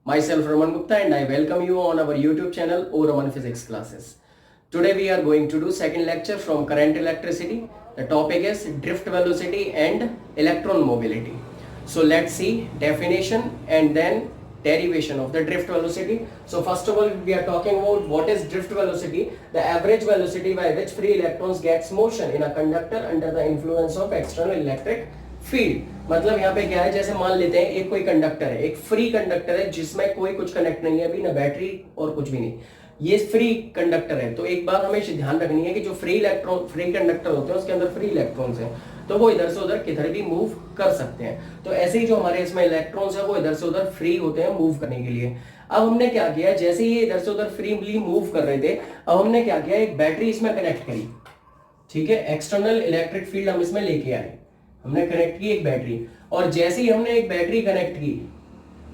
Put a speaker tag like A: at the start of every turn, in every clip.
A: Myself Raman Gupta and I welcome you on our YouTube channel O Raman Physics Classes. Today we are going to do second lecture from current electricity. The topic is drift velocity and electron mobility. So let's see definition and then derivation of the drift velocity. So first of all we are talking about what is drift velocity, the average velocity by which free electrons gets motion in a conductor under the influence of external electric field. मतलब यहाँ पे क्या है, जैसे मान लेते हैं एक कोई कंडक्टर है, एक फ्री कंडक्टर है जिसमें कोई कुछ कनेक्ट नहीं है अभी, ना बैटरी और कुछ भी नहीं, ये फ्री कंडक्टर है. तो एक बात हमें ध्यान रखनी है कि जो फ्री कंडक्टर होते हैं उसके अंदर फ्री इलेक्ट्रॉन्स हैं, तो वो इधर से उधर किधर भी मूव कर सकते हैं. तो ऐसे ही जो हमारे इसमें इलेक्ट्रॉन्स है वो इधर से उधर फ्री होते हैं मूव करने के लिए. अब हमने क्या किया, जैसे ही ये इधर से उधर फ्रीली मूव कर रहे थे, अब हमने क्या किया, एक बैटरी इसमें कनेक्ट करी. ठीक है, एक्सटर्नल इलेक्ट्रिक फील्ड हम इसमें लेके आए, हमने कनेक्ट की एक बैटरी. और जैसे ही हमने एक बैटरी कनेक्ट की,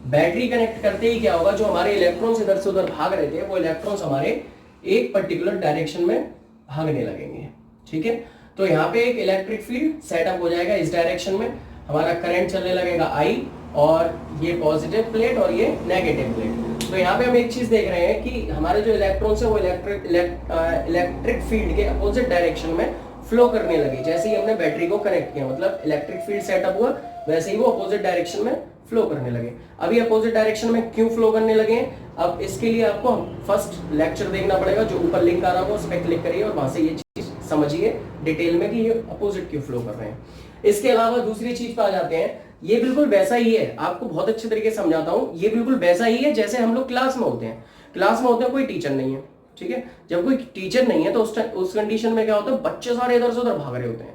A: बैटरी कनेक्ट करते ही क्या होगा, जो हमारे इलेक्ट्रॉन्स इधर से उधर भाग रहे थे वो इलेक्ट्रॉन्स हमारे एक पर्टिकुलर डायरेक्शन में भागने लगेंगे. ठीक है, तो यहाँ पे एक इलेक्ट्रिक फील्ड सेटअप हो जाएगा इस डायरेक्शन में, हमारा करंट चलने लगेगा I, और ये पॉजिटिव प्लेट और ये नेगेटिव प्लेट. तो यहाँ पे हम एक चीज देख रहे हैं कि हमारे जो इलेक्ट्रॉन्स है वो इलेक्ट्रिक फील्ड के अपोजिट डायरेक्शन में फ्लो करने लगे. जैसे ही हमने बैटरी को कनेक्ट किया, मतलब इलेक्ट्रिक फील्ड सेटअप हुआ, वैसे ही वो अपोजिट डायरेक्शन में फ्लो करने लगे. अभी अपोजिट डायरेक्शन में क्यों फ्लो करने लगे, अब इसके लिए आपको फर्स्ट लेक्चर देखना पड़ेगा, जो ऊपर लिंक आ रहा होगा उस पर क्लिक करिए और वहां से ये चीज समझिए डिटेल में कि ये अपोजिट क्यों फ्लो कर रहे हैं. इसके अलावा दूसरी चीज पे आ जाते हैं, ये बिल्कुल वैसा ही है, आपको बहुत अच्छे तरीके से समझाता हूं, ये बिल्कुल वैसा ही है जैसे हम लोग क्लास में होते हैं. क्लास में होते हैं, कोई टीचर नहीं है. ठीक है, जब कोई टीचर नहीं है तो उस कंडीशन में क्या होता है, बच्चे सारे इधर से उधर भाग रहे होते हैं.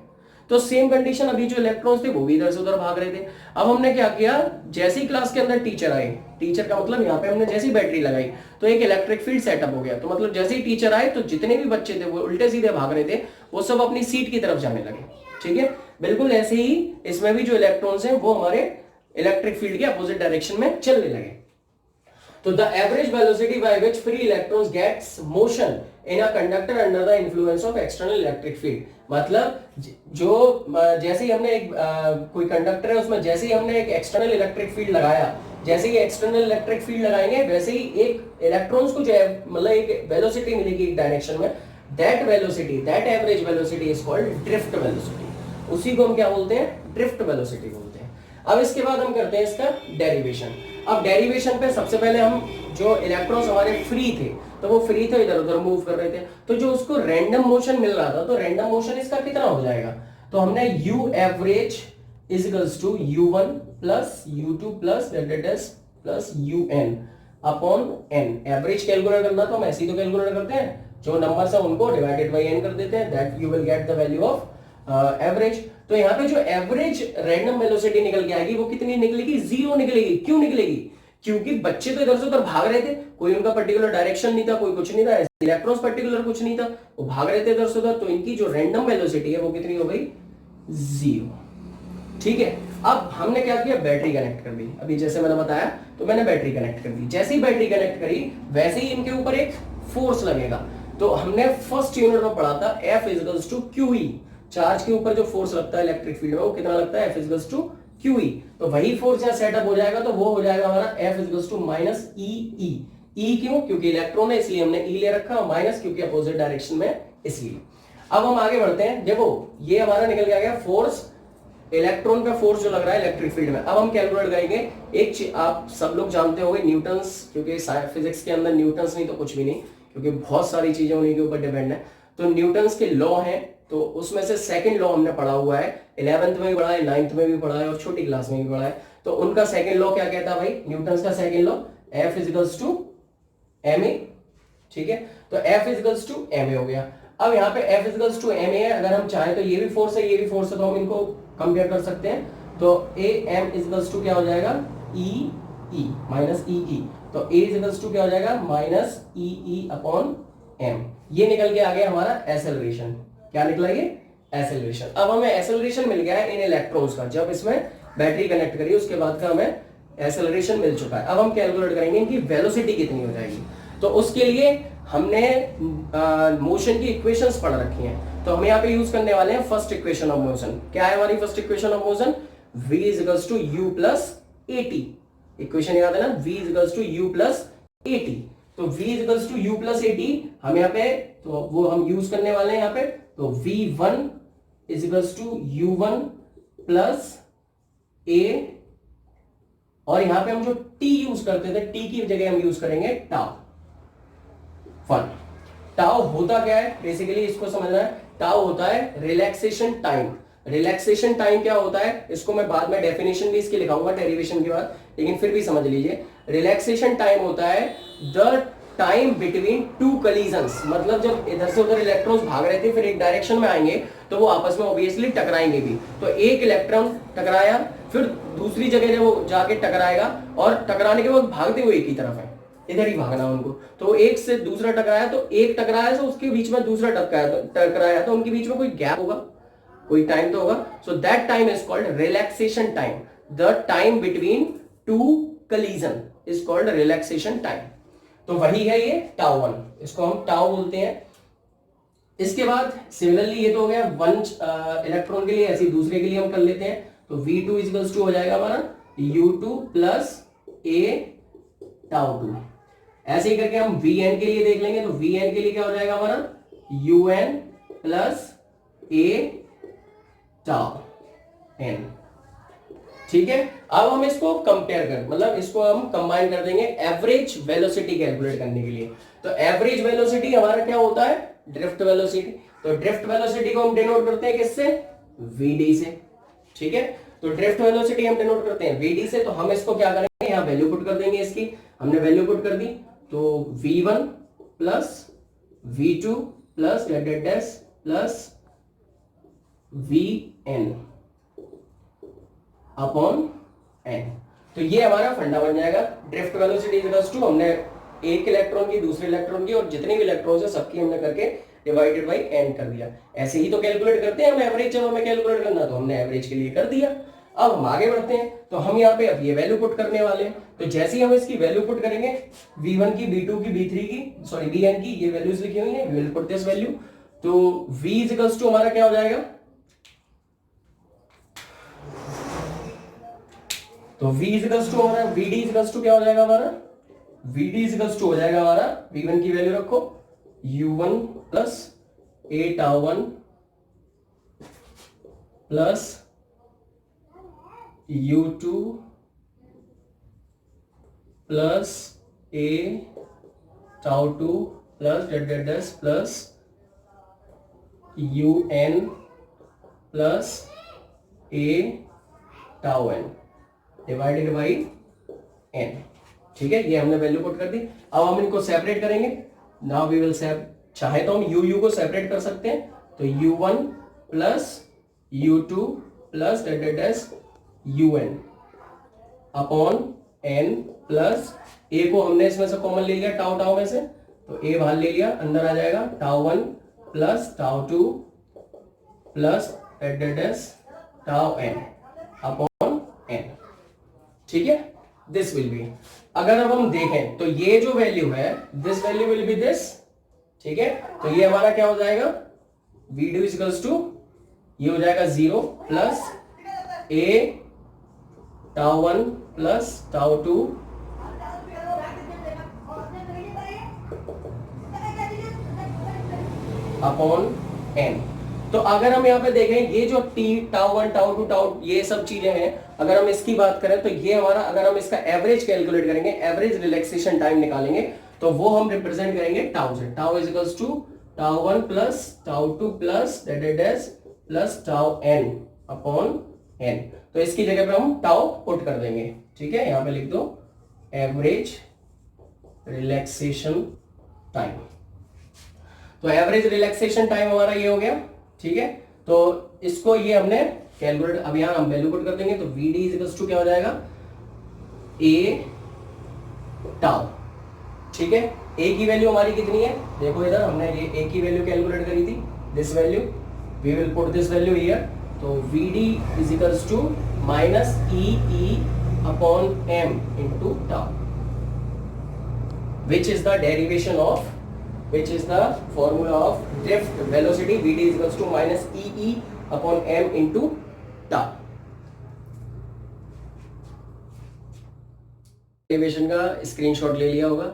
A: तो सेम कंडीशन, अभी जो इलेक्ट्रॉन्स थे वो भी इधर से उधर भाग रहे थे. अब हमने क्या किया, जैसे ही क्लास के अंदर टीचर आए, टीचर का मतलब यहाँ पे हमने जैसे ही बैटरी लगाई तो एक इलेक्ट्रिक फील्ड सेटअप हो गया. तो मतलब जैसे ही टीचर आए तो जितने भी बच्चे थे वो उल्टे सीधे भाग रहे थे, वो सब अपनी सीट की तरफ जाने लगे. ठीक है, बिल्कुल ऐसे ही इसमें भी जो इलेक्ट्रॉन्स हैं वो हमारे इलेक्ट्रिक फील्ड के अपोजिट डायरेक्शन में चलने लगे. तो the average velocity by which free electrons gets motion in a conductor under the influence of external electric field. मतलब जो जैसे ही हमने एक कोई कंडक्टर है उसमें जैसे ही हमने एक एक्सटर्नल इलेक्ट्रिक फील्ड लगाया, जैसे ही एक्सटर्नल इलेक्ट्रिक फील्ड लगाएंगे वैसे ही एक इलेक्ट्रॉन्स को जो है मतलब एक वेलोसिटी मिलेगी एक डायरेक्शन में. That velocity, that average velocity is called drift velocity. उसी को हम क्या बोलते हैं, ड्रिफ्ट वेलोसिटी बोलते हैं. अब इसके बाद हम करते हैं इसका डेरिवेशन. अब डेरिवेशन पे सबसे पहले हम जो इलेक्ट्रॉन्स हमारे फ्री थे, तो वो फ्री थे, इधर उधर मूव कर रहे थे, तो जो उसको रैंडम मोशन मिल रहा था, तो रैंडम मोशन इसका कितना हो जाएगा, तो हमने u average is equals to u1 plus u2 plus प्लस un upon n. Average calculate करना तो हम ऐसे ही तो कैलकुलेट करते हैं, जो नंबर्स है उनको डिवाइडेड बाय n कर देते हैं, that you will get the value of average. तो यहाँ पे जो एवरेज रैंडम वेलोसिटी निकल के आएगी वो कितनी निकलेगी, 0 निकलेगी. क्यों निकलेगी, क्योंकि बच्चे तो इधर से उधर भाग रहे थे, कोई उनका पर्टिकुलर डायरेक्शन नहीं था, कोई कुछ नहीं था, इलेक्ट्रॉन्स पर्टिकुलर कुछ नहीं था, वो भाग रहे थे इधर से उधर, तो इनकी जो रैंडम वेलोसिटी है वो कितनी हो गई, 0. ठीक है, अब हमने क्या किया, बैटरी कनेक्ट कर दी. अभी जैसे मैंने बताया तो मैंने बैटरी कनेक्ट कर दी. जैसे ही बैटरी कनेक्ट करी वैसे ही इनके ऊपर एक फोर्स लगेगा. तो हमने फर्स्ट यूनिट में पढ़ा था F equals to QE. Charge के ऊपर जो फोर्स लगता है इलेक्ट्रिक फील्ड में वो कितना लगता है, F इक्वल्स टू QE. तो वही फोर्स यहाँ सेटअप हो जाएगा, तो वो हो जाएगा हमारा F equals to minus EE. E क्यों, क्योंकि इलेक्ट्रॉन है इसलिए हमने E ले रखा, और माइनस क्योंकि अपोजिट डायरेक्शन में इसलिए. अब हम आगे बढ़ते हैं. देखो ये हमारा निकल के आ गया फोर्स, इलेक्ट्रॉन पे फोर्स जो लग रहा है इलेक्ट्रिक फील्ड में. अब हम कैलकुलेट करेंगे एक चीज, आप सब लोग जानते होंगे न्यूटन्स, क्योंकि फिजिक्स के अंदर न्यूटन्स नहीं तो कुछ भी नहीं, क्योंकि बहुत सारी चीजें उन्हीं के ऊपर डिपेंड है. तो न्यूटन्स के लॉ हैं, तो उसमें से सेकंड लॉ हमने पढ़ा हुआ है, 11th में भी पढ़ा है, 9th में भी पढ़ा है और छोटी क्लास में भी पढ़ा है. तो उनका सेकंड लॉ क्या कहता है भाई, न्यूटन्स का second law, F equals to ma. ठीक है, तो F इक्वल्स टू ma हो गया. अब यहाँ पे F इक्वल्स टू ma है, अगर हम चाहें तो ये भी फोर्स है ये भी फोर्स है, तो हम इनको कंपेयर कर सकते हैं. तो am इक्वल्स टू क्या हो जाएगा, e माइनस e. तो a इक्वल्स टू क्या हो जाएगा, माइनस e अपॉन m. ये निकल के आ गया हमारा एक्सेलरेशन. क्या निकला ये, एक्सेलरेशन. अब हमें एक्सेलरेशन मिल गया है इन इलेक्ट्रॉन्स का, जब इसमें बैटरी कनेक्ट करी उसके बाद का हमें एक्सेलरेशन मिल चुका है. अब हम कैलकुलेट करेंगे इनकी वेलोसिटी कितनी हो जाएगी. तो उसके लिए हमने मोशन की इक्वेशंस पढ़ रखी हैं, तो हम यहाँ पे यूज करने वाले हैं फर्स्ट इक्वेशन ऑफ मोशन. क्या है हमारी first equation of motion, v is equals to u plus at. Equation याद है ना, v equals to u plus a t. तो v equals to u plus a t हम यहाँ पे, तो वो हम यूज करने वाले हैं यहाँ पे। तो v1 equals to u1 plus a, और यहां पे हम जो t यूज करते थे, t की जगह हम यूज करेंगे टाउ वन। टाउ होता क्या है बेसिकली, इसको समझना है। टाउ होता है रिलैक्सेशन टाइम। रिलैक्सेशन टाइम क्या होता है, इसको मैं बाद में डेफिनेशन भी इसकी लिखाऊंगा डेरिवेशन के बाद, लेकिन फिर भी समझ लीजिए। रिलैक्सेशन टाइम होता है the time between two collisions, मतलब जब इधर से उधर इलेक्ट्रॉन्स भाग रहे थे फिर एक डायरेक्शन में आएंगे तो वो आपस में ऑब्वियसली टकराएंगे भी। तो एक इलेक्ट्रॉन टकराया, फिर दूसरी जगह जब वो जाके टकराएगा, और टकराने के बाद भागते हुए एक ही तरफ है, इधर ही भागना उनको। तो एक से दूसरा टकराया, तो एक टकराया तो उसके बीच में दूसरा टकराया, तो उनके बीच में कोई गैप होगा, कोई टाइम तो होगा। So that time is called relaxation time. The time between two collision is called relaxation time. तो वही है ये टाउ वन, इसको हम टाउ बोलते हैं। इसके बाद सिमिलरली ये तो हो गया वन इलेक्ट्रॉन के लिए, ऐसे दूसरे के लिए हम कर लेते हैं। तो v2 इजिकल्स टू हो जाएगा हमारा u2 plus a tau to. ऐसे ही करके हम vn के लिए देख लेंगे। तो vn के लिए क्या हो जाएगा हमारा un plus a tau n। ठीक है, अब हम इसको कंपेयर कर, मतलब इसको हम कंबाइन कर देंगे एवरेज वेलोसिटी कैलकुलेट करने के लिए। तो एवरेज वेलोसिटी हमारा क्या होता है, ड्रिफ्ट वेलोसिटी। तो ड्रिफ्ट वेलोसिटी को हम डिनोट करते हैं किससे, vd से। ठीक है, तो ड्रिफ्ट वेलोसिटी हम डिनोट करते हैं vd से। तो हम इसको क्या करेंगे, यहाँ वैल्यू पुट कर देंगे इसकी। हमने वैल्यू पुट कर दी, तो v1 plus v2 plus dash plus vn upon n। तो ये हमारा फंडा बन जाएगा। ड्रिफ्ट वेलोसिटी इक्वल्स टू, हमने एक इलेक्ट्रॉन की, दूसरे इलेक्ट्रॉन की, और जितने भी इलेक्ट्रॉन्स है सबकी हमने करके डिवाइडेड बाय n कर दिया। ऐसे ही तो कैलकुलेट करते हैं हम एवरेज, जब हमें कैलकुलेट करना तो हमने एवरेज के लिए कर दिया। अब हम आगे बढ़ते हैं, तो हम यहाँ पे अब ये वैल्यू पुट करने वाले हैं। तो जैसे ही हम इसकी वैल्यू पुट करेंगे, v1 की, v2 की, v3 की, सॉरी vn की, ये वैल्यूज लिखी हुई है, we will put this value. तो v इक्वल्स टू हमारा क्या हो जाएगा, तो v इक्वल्स टू हमारा vd इक्वल्स टू क्या हो जाएगा हमारा, vd इक्वल्स टू हो जाएगा हमारा, v1 की वैल्यू रखो u1 plus a tau one plus u2 plus a tau two plus dash plus un plus a tau n divided by n। ठीक है, ये हमने वैल्यू पुट कर दी। अब हम इनको सेपरेट करेंगे। नाउ वी विल चाहे तो हम u को सेपरेट कर सकते हैं। तो u1 plus u2 plus dash un upon n plus a को हमने इसमें से कॉमन ले लिया, टाउ टाउ में से, तो a बाहर ले लिया, अंदर आ जाएगा tau one plus tau two plus dash tau n upon n। ठीक है, दिस विल बी, अगर अब हम देखें तो ये जो वैल्यू है, this value will be this. ठीक है, तो ये हमारा क्या हो जाएगा, v2 इक्वल्स टू, ये हो जाएगा 0 plus a tau one plus tau two upon n। तो अगर हम यहाँ पे देखें, ये जो t tau one tau two tau ये सब चीजें हैं, अगर हम इसकी बात करें तो ये हमारा, अगर हम इसका एवरेज कैलकुलेट करेंगे, एवरेज रिलैक्सेशन टाइम निकालेंगे, तो वो हम रिप्रेजेंट करेंगे टाउ से। Tau is equals to tau one plus tau two plus dash plus tau n upon n। तो इसकी जगह पे हम टाउ पुट कर देंगे। ठीक है, यहाँ पे लिख दो एवरेज रिलैक्सेशन टाइम। तो एवरेज रिलैक्सेशन टाइम हमारा ये हो गया। ठीक है, तो इसको ये हमने कैलकुलेट, अब यहां हम वैल्यू पुट कर देंगे। तो vd इक्वल्स टू क्या हो जाएगा, a टाउ। ठीक है, a की वैल्यू हमारी कितनी है, देखो इधर हमने ये a की वैल्यू कैलकुलेट करी थी, this value, we will put this value here. तो vd equals to minus e upon m into tau, which is the derivation of, which is the formula of drift velocity, vd is equals to minus e upon m into tau। Derivation का screenshot ले लिया होगा।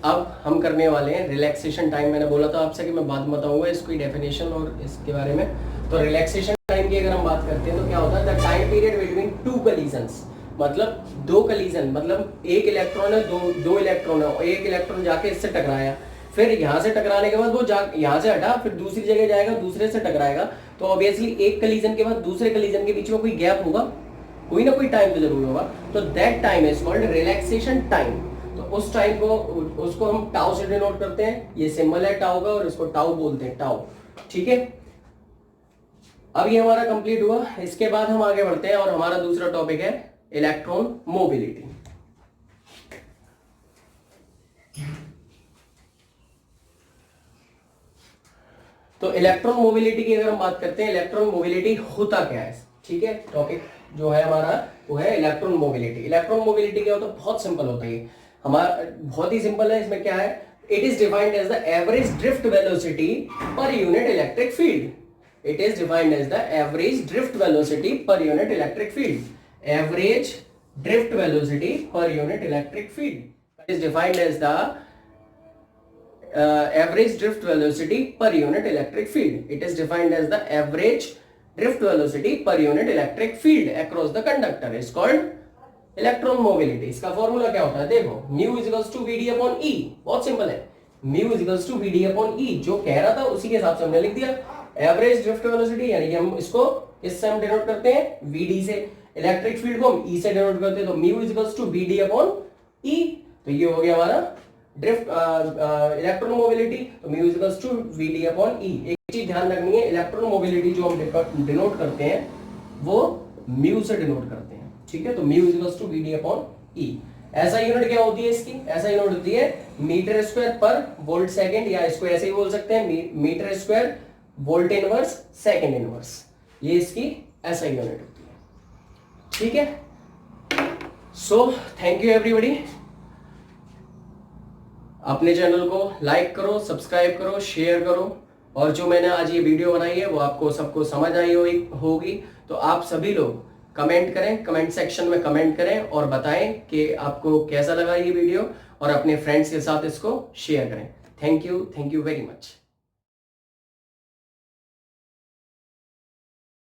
A: अब हम करने वाले हैं relaxation time. मैंने बोला था आपसे कि मैं बाद में बताऊंगा इसकी डेफिनेशन और इसके बारे में। तो रिलैक्सेशन टाइम की अगर हम बात करते हैं तो क्या होता है, the time period between two collisions, मतलब दो कलीजन, मतलब एक इलेक्ट्रॉन है, दो इलेक्ट्रॉन है, एक इलेक्ट्रॉन जाके इससे टकराया, फिर यहाँ से टकराने के बाद वो यहाँ से हटा, फिर दूसरी जगह जाएगा, दूसरे से टकराएगा, तो ऑब्वियसली एक कलीजन के बाद दूसरे कलीजन के बीच में कोई गैप होगा, कोई ना कोई टाइम तो जरूर होगा। तो that time is called relaxation time. तो उस टाइम को, उसको हम टाउ से डिनोट करते हैं। ये सिंबल है टाउ का और इसको टाउ बोलते हैं, टाउ। ठीक है, अब ये हमारा कंप्लीट हुआ। इसके बाद हम आगे बढ़ते हैं और हमारा दूसरा टॉपिक है इलेक्ट्रॉन मोबिलिटी। तो इलेक्ट्रॉन मोबिलिटी की अगर हम बात करते हैं, इलेक्ट्रॉन मोबिलिटी होता क्या है, ठीक है, टॉपिक जो है हमारा वो है इलेक्ट्रॉन मोबिलिटी। इलेक्ट्रॉन मोबिलिटी क्या होता है, बहुत सिंपल होता है, हमारा बहुत ही सिंपल है। इसमें क्या है, it is defined as the average drift velocity per unit electric field. It is defined as the average drift velocity per unit electric field. Average drift velocity per unit electric field. It is defined as the average drift velocity per unit electric field. It is defined as the average drift velocity per unit electric field across the conductor. Is called electron mobility. इसका formula क्या होता है, देखो, mu is equals to Vd upon E. बहुत simple है, mu is equals to Vd upon E। जो कह रहा था उसी के हिसाब से हमने लिख दिया। एवरेज ड्रिफ्ट वेलोसिटी यानी कि हम इसको इससे हम डिनोट करते हैं Vd से, इलेक्ट्रिक फील्ड को हम E से डिनोट करते हैं, तो mu is equals to Vd upon E। तो ये हो गया हमारा ड्रिफ्ट इलेक्ट्रॉन मोबिलिटी। तो mu is equals to Vd upon E। एक चीज ध्यान रखनी है, इलेक्ट्रॉन मोबिलिटी जो हम डिनोट करते हैं वो mu से डिनोट करते हैं, ठीक है। तो mu is equals to Vd upon E। SI unit क्या होती है इसकी, ऐसा यूनिट होती है metre square per volt second, या इसको ऐसे ही बोल सकते हैं metre square volt inverse second inverse. ये इसकी ऐसा यूनिट होती है, ठीक है। So thank you everybody. अपने चैनल को लाइक करो, सब्सक्राइब करो, शेयर करो, और जो मैंने आज ये वीडियो बनाई है वो आपको सबको समझ आई होगी। तो आप सभी लोग कमेंट करें, कमेंट सेक्शन में कमेंट करें और बताएं कि आपको कैसा लगा ये वीडियो, और अपने फ्रेंड्स के साथ इसको शेयर करें। Thank you very much.